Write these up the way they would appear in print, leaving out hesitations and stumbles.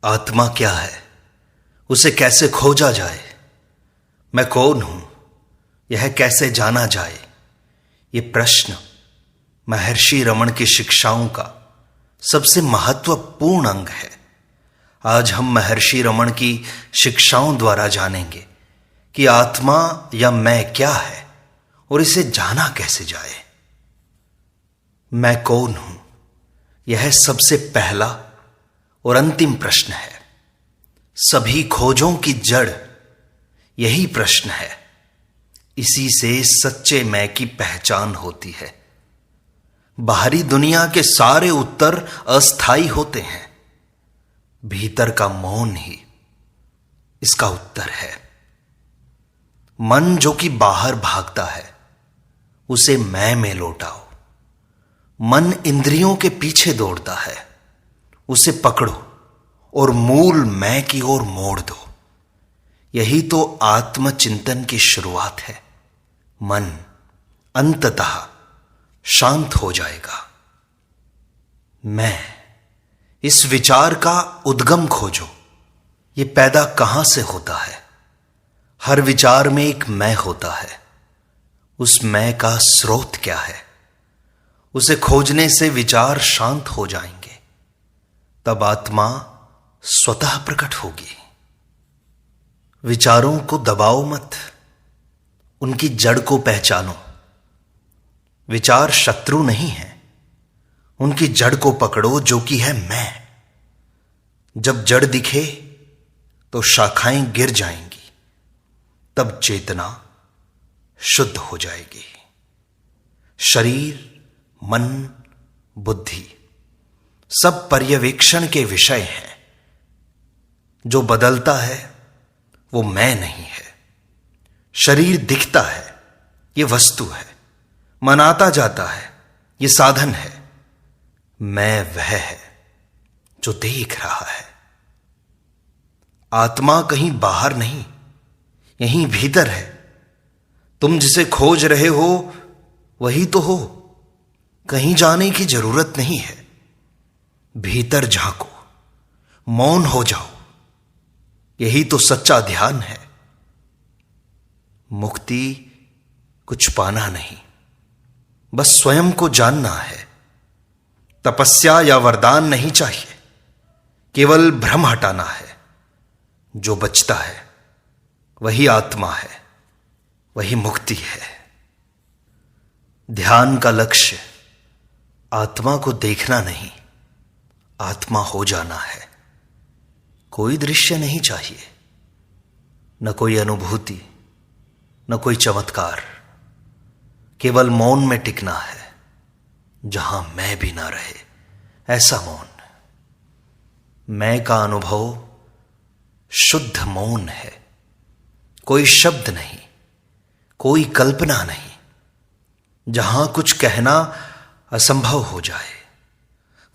आत्मा क्या है, उसे कैसे खोजा जाए, मैं कौन हूं, यह कैसे जाना जाए। ये प्रश्न महर्षि रमण की शिक्षाओं का सबसे महत्वपूर्ण अंग है। आज हम महर्षि रमण की शिक्षाओं द्वारा जानेंगे कि आत्मा या मैं क्या है और इसे जाना कैसे जाए। मैं कौन हूं, यह सबसे पहला और अंतिम प्रश्न है। सभी खोजों की जड़ यही प्रश्न है। इसी से सच्चे मैं की पहचान होती है। बाहरी दुनिया के सारे उत्तर अस्थायी होते हैं, भीतर का मौन ही इसका उत्तर है। मन जो कि बाहर भागता है उसे मैं में लौटाओ। मन इंद्रियों के पीछे दौड़ता है, उसे पकड़ो और मूल मैं की ओर मोड़ दो। यही तो आत्मचिंतन की शुरुआत है। मन अंततः शांत हो जाएगा। मैं, इस विचार का उद्गम खोजो। ये पैदा कहां से होता है? हर विचार में एक मैं होता है। उस मैं का स्रोत क्या है? उसे खोजने से विचार शांत हो जाएंगे। तब आत्मा स्वतः प्रकट होगी। विचारों को दबाओ मत, उनकी जड़ को पहचानो। विचार शत्रु नहीं है, उनकी जड़ को पकड़ो जो कि है मैं। जब जड़ दिखे तो शाखाएं गिर जाएंगी, तब चेतना शुद्ध हो जाएगी। शरीर, मन, बुद्धि सब पर्यवेक्षण के विषय हैं। जो बदलता है वो मैं नहीं है। शरीर दिखता है, ये वस्तु है। मन आता जाता है, ये साधन है। मैं वह है जो देख रहा है। आत्मा कहीं बाहर नहीं, यहीं भीतर है। तुम जिसे खोज रहे हो वही तो हो। कहीं जाने की जरूरत नहीं है। भीतर झांको, मौन हो जाओ। यही तो सच्चा ध्यान है। मुक्ति कुछ पाना नहीं, बस स्वयं को जानना है। तपस्या या वरदान नहीं चाहिए, केवल भ्रम हटाना है। जो बचता है वही आत्मा है, वही मुक्ति है। ध्यान का लक्ष्य आत्मा को देखना नहीं, आत्मा हो जाना है। कोई दृश्य नहीं चाहिए, न कोई अनुभूति, न कोई चमत्कार। केवल मौन में टिकना है, जहां मैं भी ना रहे, ऐसा मौन। मैं का अनुभव शुद्ध मौन है। कोई शब्द नहीं, कोई कल्पना नहीं। जहां कुछ कहना असंभव हो जाए,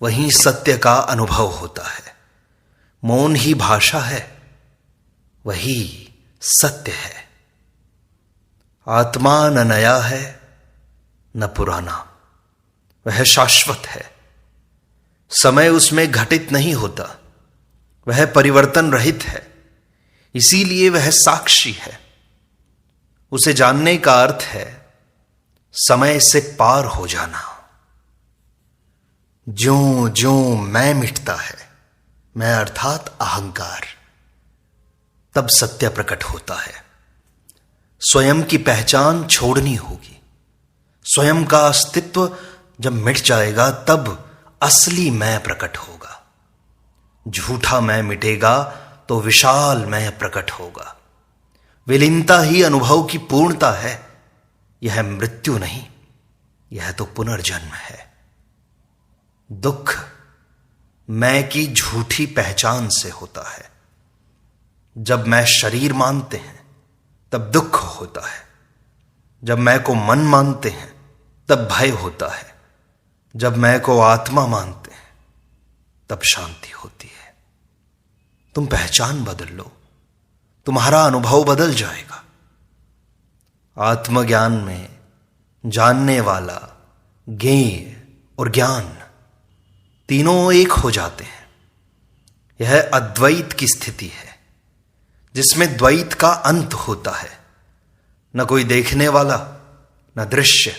वहीं सत्य का अनुभव होता है। मौन ही भाषा है, वही सत्य है। आत्मा न नया है न पुराना, वह शाश्वत है। समय उसमें घटित नहीं होता, वह परिवर्तन रहित है। इसीलिए वह साक्षी है। उसे जानने का अर्थ है समय से पार हो जाना। ज्यों ज्यों मैं मिटता है, मैं अर्थात अहंकार, तब सत्य प्रकट होता है। स्वयं की पहचान छोड़नी होगी। स्वयं का अस्तित्व जब मिट जाएगा तब असली मैं प्रकट होगा। झूठा मैं मिटेगा तो विशाल मैं प्रकट होगा। विलीनता ही अनुभव की पूर्णता है। यह मृत्यु नहीं, यह तो पुनर्जन्म है। दुख मैं की झूठी पहचान से होता है। जब मैं शरीर मानते हैं तब दुख होता है। जब मैं को मन मानते हैं तब भय होता है। जब मैं को आत्मा मानते हैं तब शांति होती है। तुम पहचान बदल लो, तुम्हारा अनुभव बदल जाएगा। आत्मज्ञान में जानने वाला, ज्ञेय और ज्ञान तीनों एक हो जाते हैं। यह अद्वैत की स्थिति है जिसमें द्वैत का अंत होता है। न कोई देखने वाला, न दृश्य,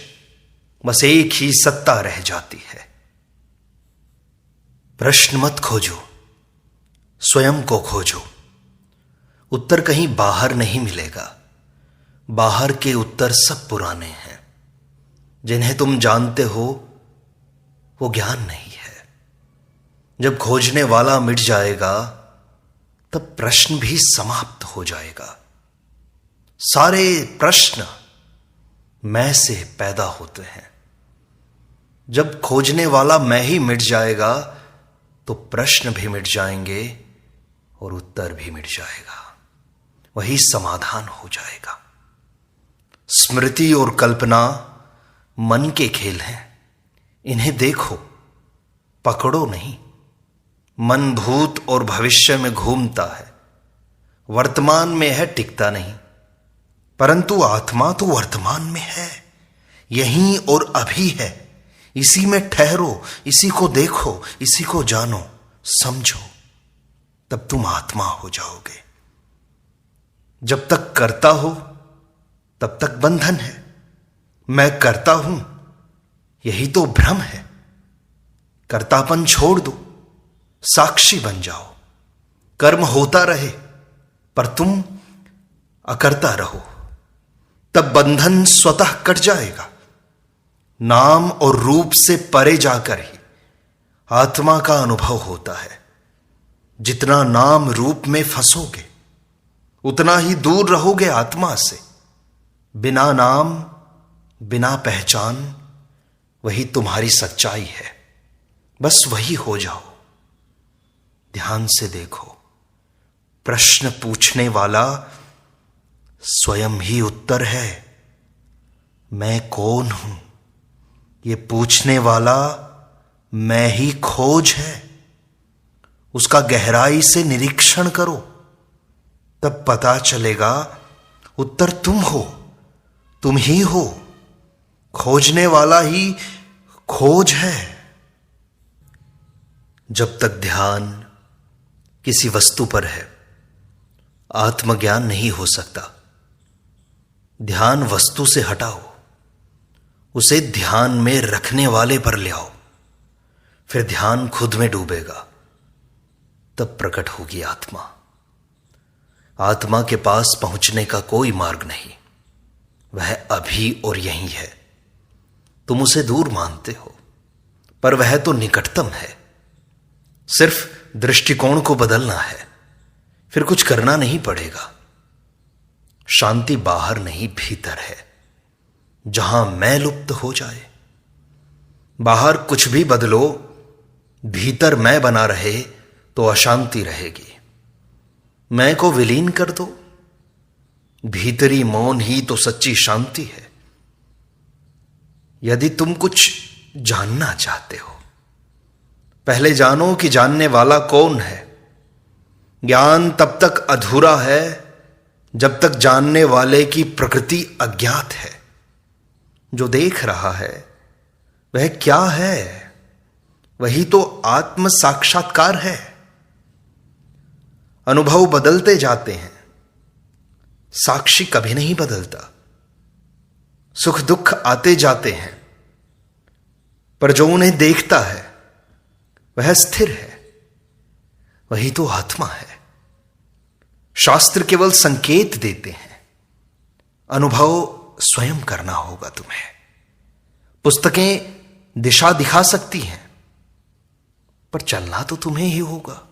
बस एक ही सत्ता रह जाती है। प्रश्न मत खोजो, स्वयं को खोजो। उत्तर कहीं बाहर नहीं मिलेगा। बाहर के उत्तर सब पुराने हैं। जिन्हें तुम जानते हो वो ज्ञान नहीं है। जब खोजने वाला मिट जाएगा तब प्रश्न भी समाप्त हो जाएगा। सारे प्रश्न मैं से पैदा होते हैं। जब खोजने वाला मैं ही मिट जाएगा तो प्रश्न भी मिट जाएंगे और उत्तर भी मिट जाएगा। वही समाधान हो जाएगा। स्मृति और कल्पना मन के खेल हैं। इन्हें देखो, पकड़ो नहीं। मन भूत और भविष्य में घूमता है, वर्तमान में है, टिकता नहीं। परंतु आत्मा तो वर्तमान में है, यहीं और अभी है। इसी में ठहरो, इसी को देखो, इसी को जानो, समझो, तब तुम आत्मा हो जाओगे। जब तक करता हो तब तक बंधन है। मैं करता हूं, यही तो भ्रम है। कर्तापन छोड़ दो, साक्षी बन जाओ। कर्म होता रहे पर तुम अकर्ता रहो, तब बंधन स्वतः कट जाएगा। नाम और रूप से परे जाकर ही आत्मा का अनुभव होता है। जितना नाम रूप में फंसोगे उतना ही दूर रहोगे आत्मा से। बिना नाम, बिना पहचान, वही तुम्हारी सच्चाई है। बस वही हो जाओ। ध्यान से देखो, प्रश्न पूछने वाला स्वयं ही उत्तर है। मैं कौन हूं, ये पूछने वाला मैं ही खोज है। उसका गहराई से निरीक्षण करो, तब पता चलेगा उत्तर तुम हो, तुम ही हो। खोजने वाला ही खोज है। जब तक ध्यान किसी वस्तु पर है, आत्मज्ञान नहीं हो सकता। ध्यान वस्तु से हटाओ, उसे ध्यान में रखने वाले पर ले आओ, फिर ध्यान खुद में डूबेगा। तब प्रकट होगी आत्मा। आत्मा के पास पहुंचने का कोई मार्ग नहीं। वह अभी और यहीं है। तुम उसे दूर मानते हो, पर वह तो निकटतम है। सिर्फ दृष्टिकोण को बदलना है, फिर कुछ करना नहीं पड़ेगा। शांति बाहर नहीं, भीतर है, जहां मैं लुप्त हो जाए। बाहर कुछ भी बदलो, भीतर मैं बना रहे तो अशांति रहेगी। मैं को विलीन कर दो, भीतरी मौन ही तो सच्ची शांति है। यदि तुम कुछ जानना चाहते हो, पहले जानो कि जानने वाला कौन है। ज्ञान तब तक अधूरा है जब तक जानने वाले की प्रकृति अज्ञात है। जो देख रहा है वह क्या है? वही तो आत्म साक्षात्कार है। अनुभव बदलते जाते हैं, साक्षी कभी नहीं बदलता। सुख दुख आते जाते हैं, पर जो उन्हें देखता है वह स्थिर है। वही तो आत्मा है। शास्त्र केवल संकेत देते हैं, अनुभव स्वयं करना होगा तुम्हें। पुस्तकें दिशा दिखा सकती हैं, पर चलना तो तुम्हें ही होगा।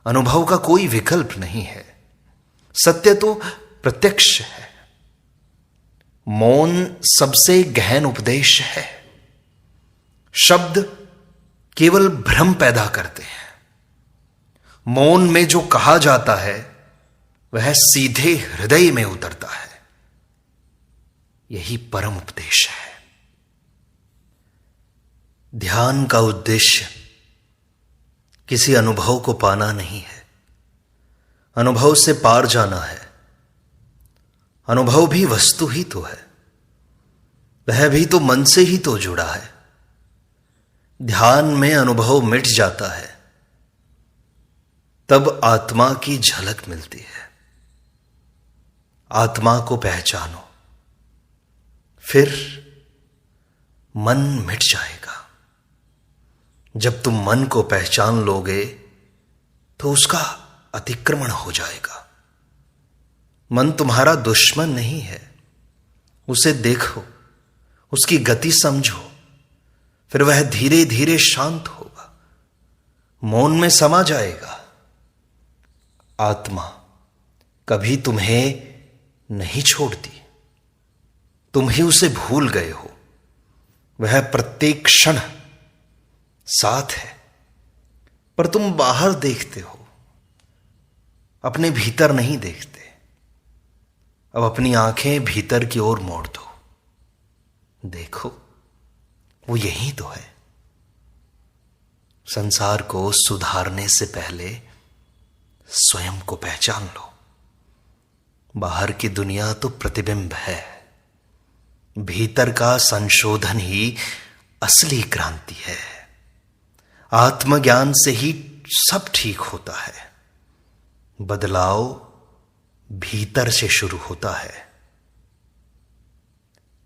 अनुभव का कोई विकल्प नहीं है। सत्य तो प्रत्यक्ष है। मौन सबसे गहन उपदेश है। शब्द केवल भ्रम पैदा करते हैं। मौन में जो कहा जाता है वह सीधे हृदय में उतरता है। यही परम उपदेश है। ध्यान का उद्देश्य किसी अनुभव को पाना नहीं है, अनुभव से पार जाना है। अनुभव भी वस्तु ही तो है, वह भी तो मन से ही तो जुड़ा है। ध्यान में अनुभव मिट जाता है, तब आत्मा की झलक मिलती है। आत्मा को पहचानो, फिर मन मिट जाएगा। जब तुम मन को पहचान लोगे तो उसका अतिक्रमण हो जाएगा। मन तुम्हारा दुश्मन नहीं है। उसे देखो, उसकी गति समझो, फिर वह धीरे धीरे शांत होगा, मौन में समा जाएगा। आत्मा कभी तुम्हें नहीं छोड़ती, तुम ही उसे भूल गए हो। वह प्रत्येक क्षण साथ है, पर तुम बाहर देखते हो, अपने भीतर नहीं देखते। अब अपनी आंखें भीतर की ओर मोड़ दो, देखो वो यही तो है। संसार को सुधारने से पहले स्वयं को पहचान लो। बाहर की दुनिया तो प्रतिबिंब है, भीतर का संशोधन ही असली क्रांति है। आत्मज्ञान से ही सब ठीक होता है। बदलाव भीतर से शुरू होता है।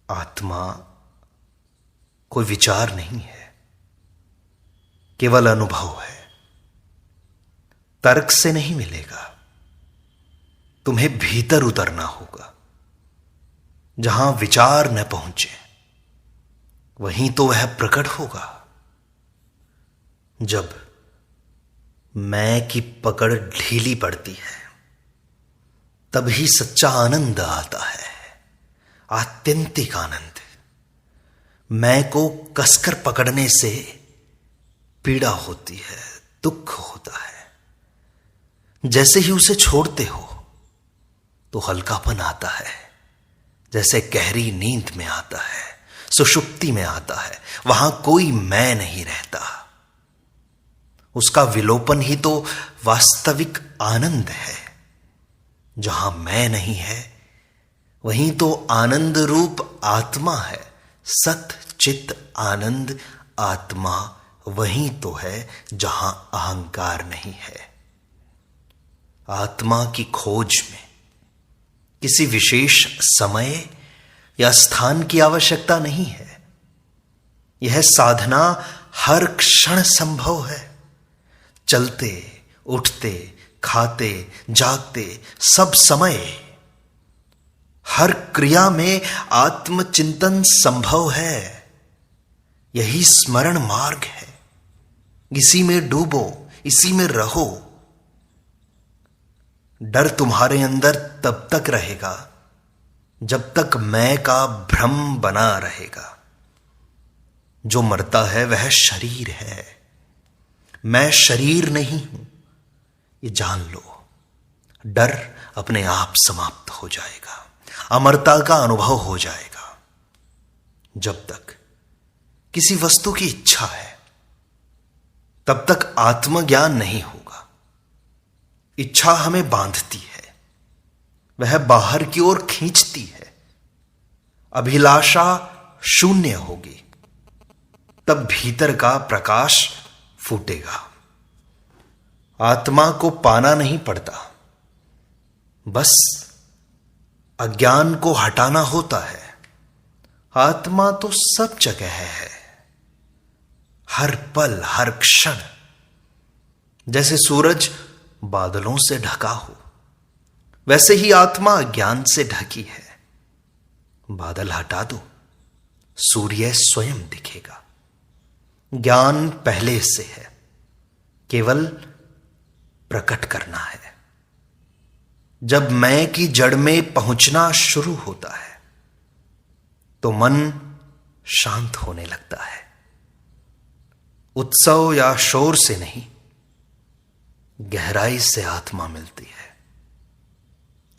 आत्मा कोई विचार नहीं है, केवल अनुभव है। तर्क से नहीं मिलेगा, तुम्हें भीतर उतरना होगा। जहां विचार न पहुंचे वहीं तो वह प्रकट होगा। जब मैं की पकड़ ढीली पड़ती है तभी सच्चा आनंद आता है, आत्यंतिक आनंद। मैं को कसकर पकड़ने से पीड़ा होती है, दुख होता है। जैसे ही उसे छोड़ते हो तो हल्कापन आता है, जैसे गहरी नींद में आता है, सुषुप्ति में आता है। वहां कोई मैं नहीं रहता। उसका विलोपन ही तो वास्तविक आनंद है। जहां मैं नहीं है वहीं तो आनंद रूप आत्मा है। सत चित आनंद आत्मा वहीं तो है जहां अहंकार नहीं है। आत्मा की खोज में किसी विशेष समय या स्थान की आवश्यकता नहीं है। यह साधना हर क्षण संभव है। चलते, उठते, खाते, जागते, सब समय, हर क्रिया में आत्मचिंतन संभव है। यही स्मरण मार्ग है। इसी में डूबो, इसी में रहो। डर तुम्हारे अंदर तब तक रहेगा जब तक मैं का भ्रम बना रहेगा। जो मरता है वह शरीर है, मैं शरीर नहीं हूं, ये जान लो। डर अपने आप समाप्त हो जाएगा, अमरता का अनुभव हो जाएगा। जब तक किसी वस्तु की इच्छा है तब तक आत्मज्ञान नहीं होगा। इच्छा हमें बांधती है, वह बाहर की ओर खींचती है। अभिलाषा शून्य होगी, तब भीतर का प्रकाश फूटेगा। आत्मा को पाना नहीं पड़ता, बस अज्ञान को हटाना होता है। आत्मा तो सब जगह है, हर पल, हर क्षण। जैसे सूरज बादलों से ढका हो, वैसे ही आत्मा ज्ञान से ढकी है। बादल हटा दो, सूर्य स्वयं दिखेगा। ज्ञान पहले से है, केवल प्रकट करना है। जब मैं की जड़ में पहुंचना शुरू होता है तो मन शांत होने लगता है। उत्सव या शोर से नहीं, गहराई से आत्मा मिलती है।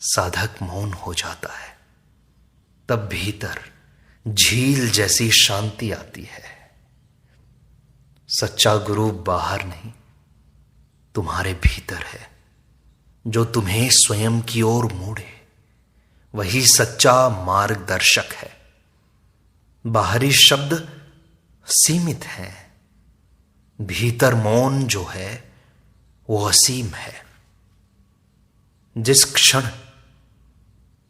साधक मौन हो जाता है, तब भीतर झील जैसी शांति आती है। सच्चा गुरु बाहर नहीं, तुम्हारे भीतर है, जो तुम्हें स्वयं की ओर मोड़े। वही सच्चा मार्गदर्शक है। बाहरी शब्द सीमित हैं, भीतर मौन जो है वो असीम है। जिस क्षण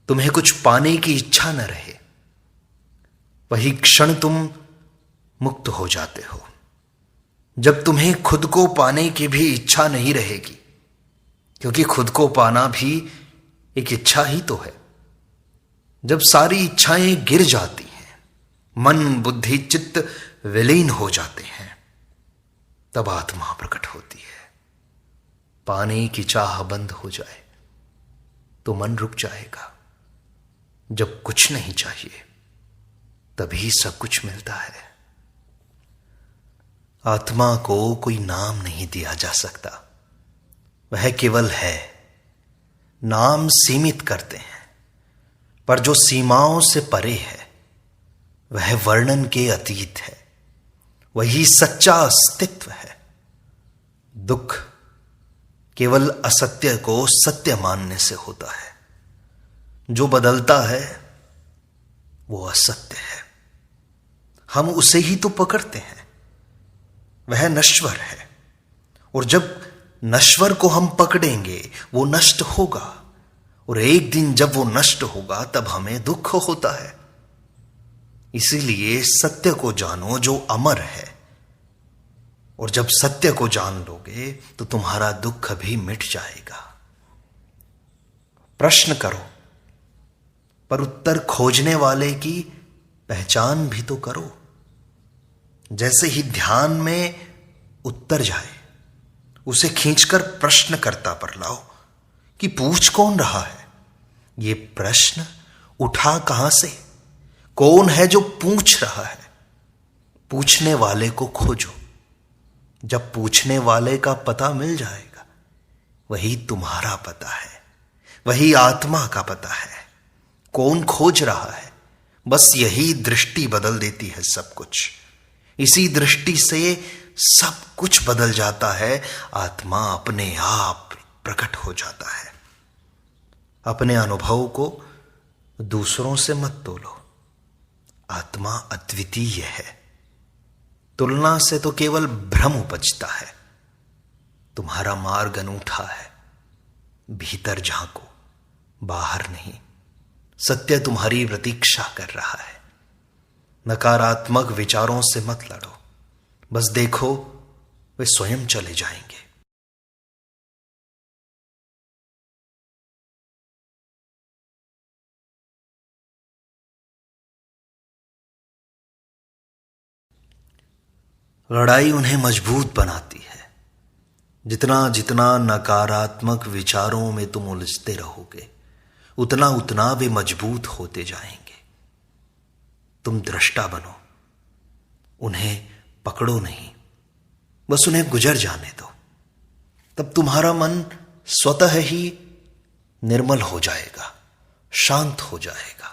तुम्हें कुछ पाने की इच्छा न रहे, वही क्षण तुम मुक्त हो जाते हो। जब तुम्हें खुद को पाने की भी इच्छा नहीं रहेगी, क्योंकि खुद को पाना भी एक इच्छा ही तो है। जब सारी इच्छाएं गिर जाती हैं, मन बुद्धि चित्त विलीन हो जाते हैं, तब आत्मा प्रकट होती है। पाने की चाह बंद हो जाए तो मन रुक जाएगा। जब कुछ नहीं चाहिए तभी सब कुछ मिलता है। आत्मा को कोई नाम नहीं दिया जा सकता, वह केवल है। नाम सीमित करते हैं, पर जो सीमाओं से परे है वह वर्णन के अतीत है। वही सच्चा अस्तित्व है। दुख केवल असत्य को सत्य मानने से होता है। जो बदलता है वो असत्य है, हम उसे ही तो पकड़ते हैं। वह नश्वर है, और जब नश्वर को हम पकड़ेंगे वो नष्ट होगा, और एक दिन जब वो नष्ट होगा तब हमें दुख होता है। इसीलिए सत्य को जानो जो अमर है, और जब सत्य को जान लोगे तो तुम्हारा दुख भी मिट जाएगा। प्रश्न करो, पर उत्तर खोजने वाले की पहचान भी तो करो। जैसे ही ध्यान में उत्तर जाए, उसे खींचकर प्रश्नकर्ता पर लाओ कि पूछ कौन रहा है। ये प्रश्न उठा कहां से? कौन है जो पूछ रहा है? पूछने वाले को खोजो। जब पूछने वाले का पता मिल जाएगा, वही तुम्हारा पता है, वही आत्मा का पता है। कौन खोज रहा है? बस यही दृष्टि बदल देती है सब कुछ। इसी दृष्टि से सब कुछ बदल जाता है। आत्मा अपने आप प्रकट हो जाता है। अपने अनुभव को दूसरों से मत तोलो। आत्मा अद्वितीय है। तुलना से तो केवल भ्रम उपजता है। तुम्हारा मार्ग अनूठा है। भीतर झांको, बाहर नहीं। सत्य तुम्हारी प्रतीक्षा कर रहा है। नकारात्मक विचारों से मत लड़ो, बस देखो वे स्वयं चले जाएंगे। लड़ाई उन्हें मजबूत बनाती है। जितना जितना नकारात्मक विचारों में तुम उलझते रहोगे, उतना उतना वे मजबूत होते जाएंगे। तुम दृष्टा बनो, उन्हें पकड़ो नहीं, बस उन्हें गुजर जाने दो। तब तुम्हारा मन स्वतः ही निर्मल हो जाएगा, शांत हो जाएगा।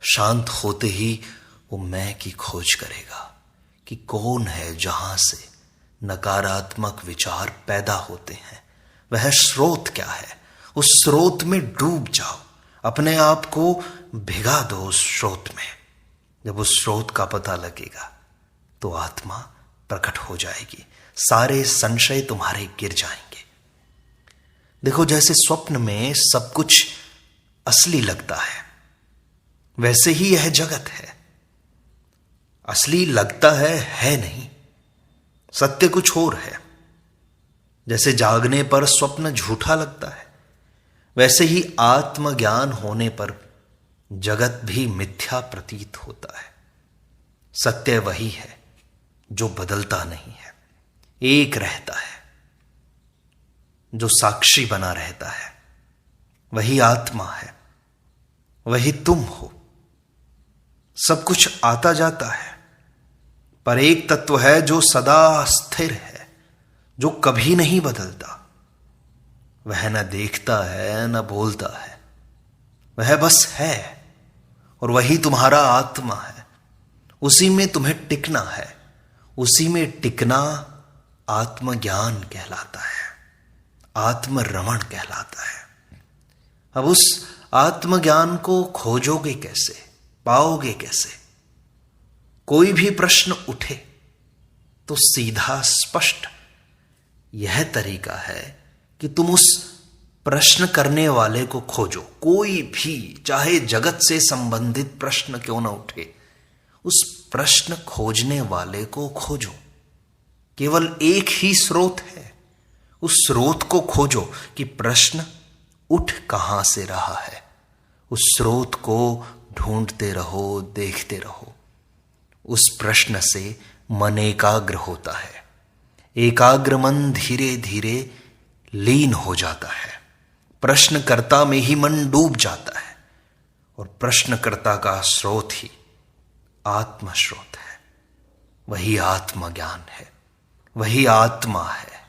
शांत होते ही वो मैं की खोज करेगा कि कौन है जहां से नकारात्मक विचार पैदा होते हैं। वह स्रोत क्या है? उस स्रोत में डूब जाओ, अपने आप को भिगा दो उस स्रोत में। जब उस स्रोत का पता लगेगा तो आत्मा प्रकट हो जाएगी। सारे संशय तुम्हारे गिर जाएंगे। देखो, जैसे स्वप्न में सब कुछ असली लगता है, वैसे ही यह जगत है। असली लगता है नहीं। सत्य कुछ और है। जैसे जागने पर स्वप्न झूठा लगता है, वैसे ही आत्मज्ञान होने पर जगत भी मिथ्या प्रतीत होता है। सत्य वही है जो बदलता नहीं है, एक रहता है, जो साक्षी बना रहता है। वही आत्मा है, वही तुम हो। सब कुछ आता जाता है, पर एक तत्व है जो सदा स्थिर है, जो कभी नहीं बदलता। वह न देखता है न बोलता है, वह बस है, और वही तुम्हारा आत्मा है। उसी में तुम्हें टिकना है। उसी में टिकना आत्मज्ञान कहलाता है, आत्मरमण कहलाता है। अब उस आत्मज्ञान को खोजोगे कैसे, पाओगे कैसे? कोई भी प्रश्न उठे तो सीधा स्पष्ट यह तरीका है कि तुम उस प्रश्न करने वाले को खोजो। कोई भी, चाहे जगत से संबंधित प्रश्न क्यों ना उठे, उस प्रश्न खोजने वाले को खोजो। केवल एक ही स्रोत है, उस स्रोत को खोजो कि प्रश्न उठ कहां से रहा है। उस स्रोत को ढूंढते रहो, देखते रहो। उस प्रश्न से मन एकाग्र होता है। एकाग्र मन धीरे धीरे लीन हो जाता है। प्रश्नकर्ता में ही मन डूब जाता है और प्रश्नकर्ता का स्रोत ही आत्म स्रोत है। वही आत्मज्ञान है, वही आत्मा है,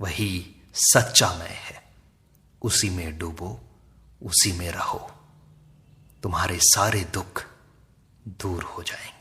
वही सच्चा मैं है। उसी में डूबो, उसी में रहो। तुम्हारे सारे दुख दूर हो जाएंगे।